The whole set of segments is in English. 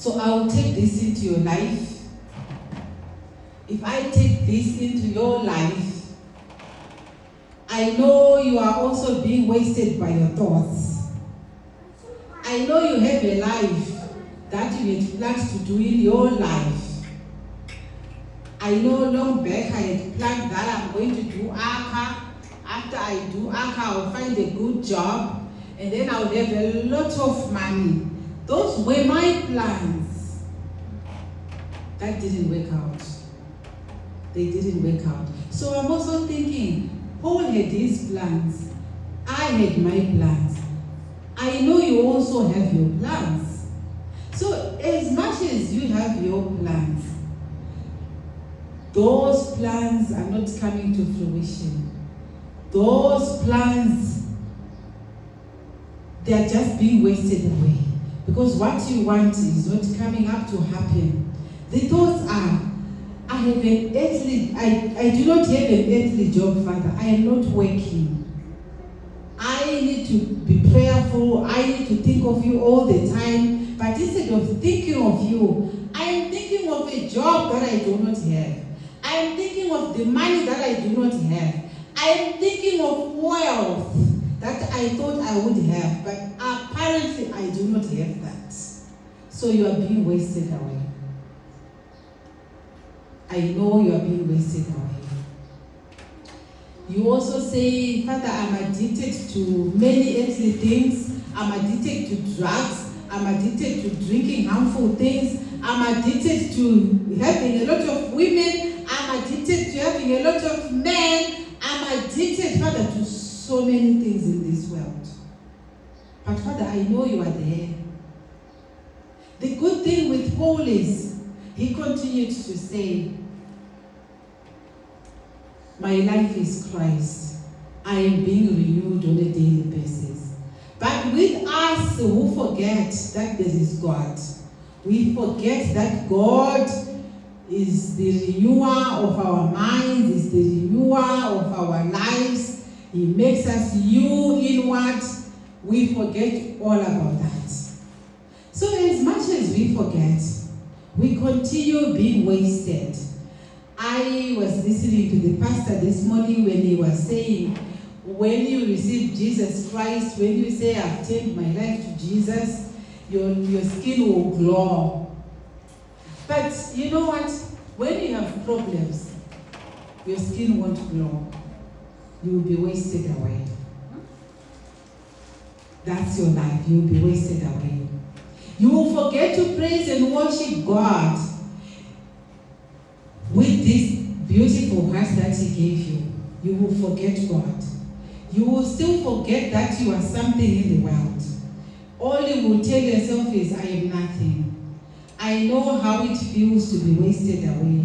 So I will take this into your life. If I take this into your life, I know you are also being wasted by your thoughts. I know you have a life that you had planned to do in your life. I know long back I had planned that I'm going to do ACA. After I do ACA, I'll find a good job, and then I'll have a lot of money. Those were my plans. That didn't work out. They didn't work out. So I'm also thinking, Paul had his plans. I had my plans. I know you also have your plans. So as much as you have your plans, those plans are not coming to fruition. Those plans, they are just being wasted away. Because what you want is not coming up to happen. The thoughts are, I do not have an earthly job, Father. I am not working. I need to be prayerful. I need to think of you all the time. But instead of thinking of you, I am thinking of a job that I do not have. I am thinking of the money that I do not have. I am thinking of wealth that I thought I would have, but apparently I do not have that. So you are being wasted away. I know you are being wasted away. You also say, Father, I'm addicted to many earthly things. I'm addicted to drugs. I'm addicted to drinking harmful things. I'm addicted to having a lot of women. I'm addicted to having a lot of men. I'm addicted, Father, to so many things in this world. But Father, I know you are there. The good thing with Paul is, he continued to say, my life is Christ. I am being renewed on a daily basis. But with us who forget that there is God, we forget that God is the renewer of our minds, is the renewer of our lives. He makes us new inward. We forget all about that. So as much as we forget, we continue being wasted. I was listening to the pastor this morning when he was saying, when you receive Jesus Christ, when you say, I've turned my life to Jesus, your skin will glow. But you know what? When you have problems, your skin won't glow. You will be wasted away. That's your life. You will be wasted away. You will forget to praise and worship God with this beautiful heart that He gave you. You will forget God. You will still forget that you are something in the world. All you will tell yourself is, I am nothing. I know how it feels to be wasted away.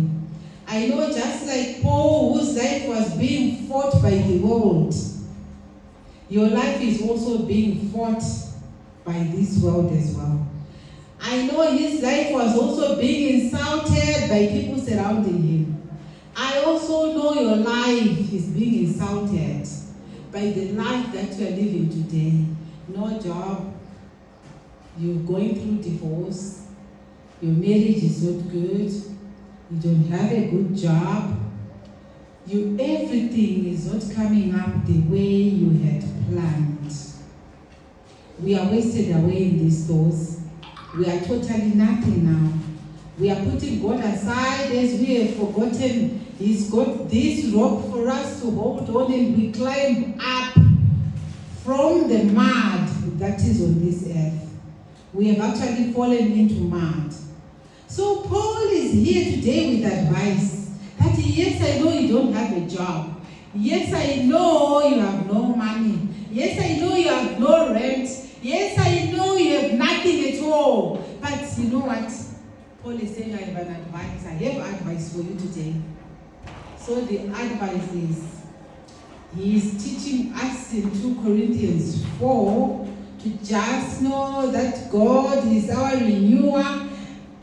I know, just like Paul, whose life was being fought by the world, your life is also being fought by this world as well. I know his life was also being insulted by people surrounding him. I also know your life is being insulted by the life that you are living today. No job, you're going through divorce, your marriage is not good, you don't have a good job, everything is not coming up the way you had planned. We are wasted away in these doors. We are totally nothing now. We are putting God aside as we have forgotten He's got this rope for us to hold on, and we climb up from the mud that is on this earth. We have actually fallen into mud. So Paul is here today with advice that yes, I know you don't have a job. Yes, I know you have no money. Yes, I know you have no rent. Yes, I know you have nothing at all. But you know what? Paul is saying, I have an advice. I have advice for you today. So the advice is, he is teaching us in 2 Corinthians 4 to just know that God is our renewer.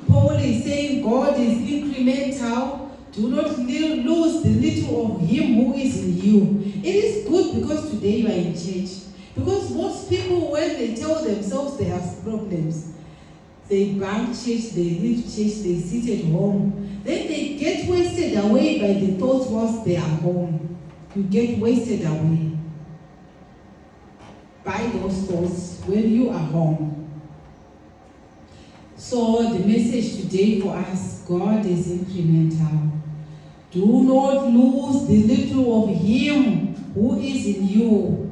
Paul is saying God is incremental. Do not lose the little of Him who is in you. It is good because today you are in church. Because most people, when they tell themselves they have problems, They bank church, they leave church, they sit at home. Then they get wasted away by the thoughts whilst they are home. You get wasted away by those thoughts when you are home. So the message today for us, God is incremental. Do not lose the little of Him who is in you.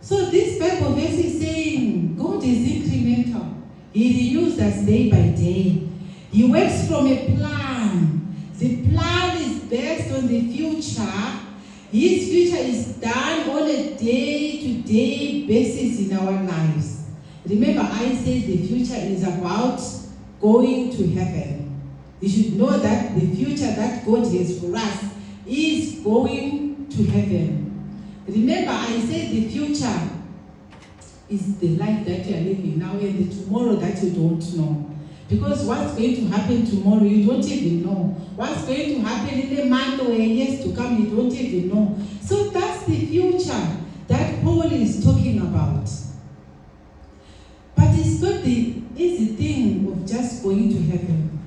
So this Bible verse is saying God is incremental. He renews us day by day. He works from a plan. The plan is based on the future. His future is done on a day-to-day basis in our lives. Remember, I said the future is about going to heaven. You should know that the future that God has for us is going to heaven. Remember, I said the future is the life that you are living now and the tomorrow that you don't know. Because what's going to happen tomorrow, you don't even know. What's going to happen in a month or a year to come, you don't even know. So that's the future that Paul is talking about. But it's not the easy thing of just going to heaven.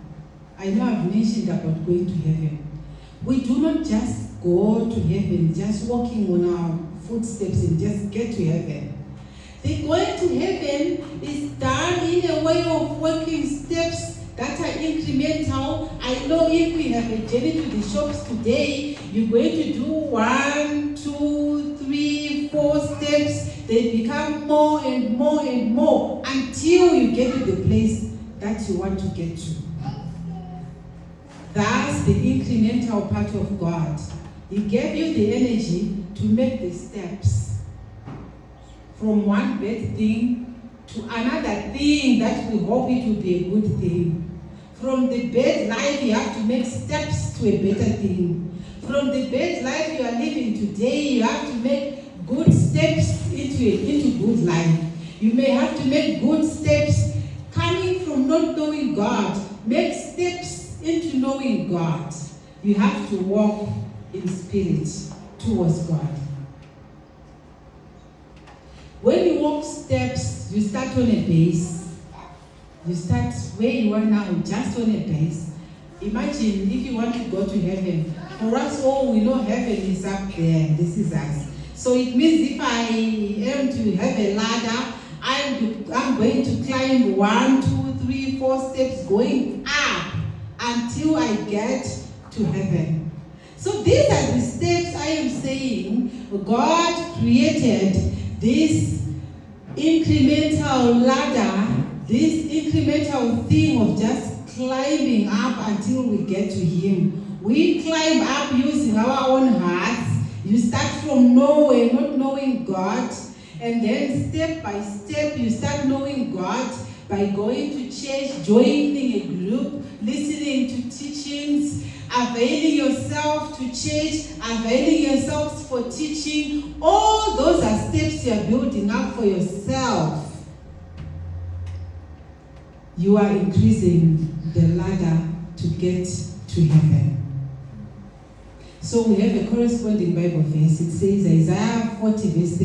I know I've mentioned about going to heaven. We do not just go to heaven, just walking on our footsteps and just get to heaven. The going to heaven is done in a way of working steps that are incremental. I know if we have a journey to the shops today, you're going to do 1, 2, 3, 4 steps. They become more and more and more until you get to the place that you want to get to. That's the incremental part of God. He gave you the energy to make the steps. From one bad thing to another thing that we hope it will be a good thing. From the bad life, you have to make steps to a better thing. From the bad life you are living today, you have to make good steps into good life. You may have to make good steps coming from not knowing God. Make steps into knowing God. You have to walk in spirit towards God. When you walk steps, you start on a base. You start where you are now, just on a base. Imagine if you want to go to heaven. For us all, we know heaven is up there. This is us. So it means if I am to have a ladder, I'm going to climb 1, 2, 3, 4 steps going up until I get to heaven. So these are the steps I am saying God created. This incremental ladder, this incremental thing of just climbing up until we get to Him. We climb up using our own hearts. You start from nowhere, not knowing God, and then step by step you start knowing God by going to church, joining a group, listening to teachings, availing yourself to church, availing yourself for teaching. All those are steps you are building up for yourself. You are increasing the ladder to get to heaven. So we have a corresponding Bible verse. It says Isaiah 40 verse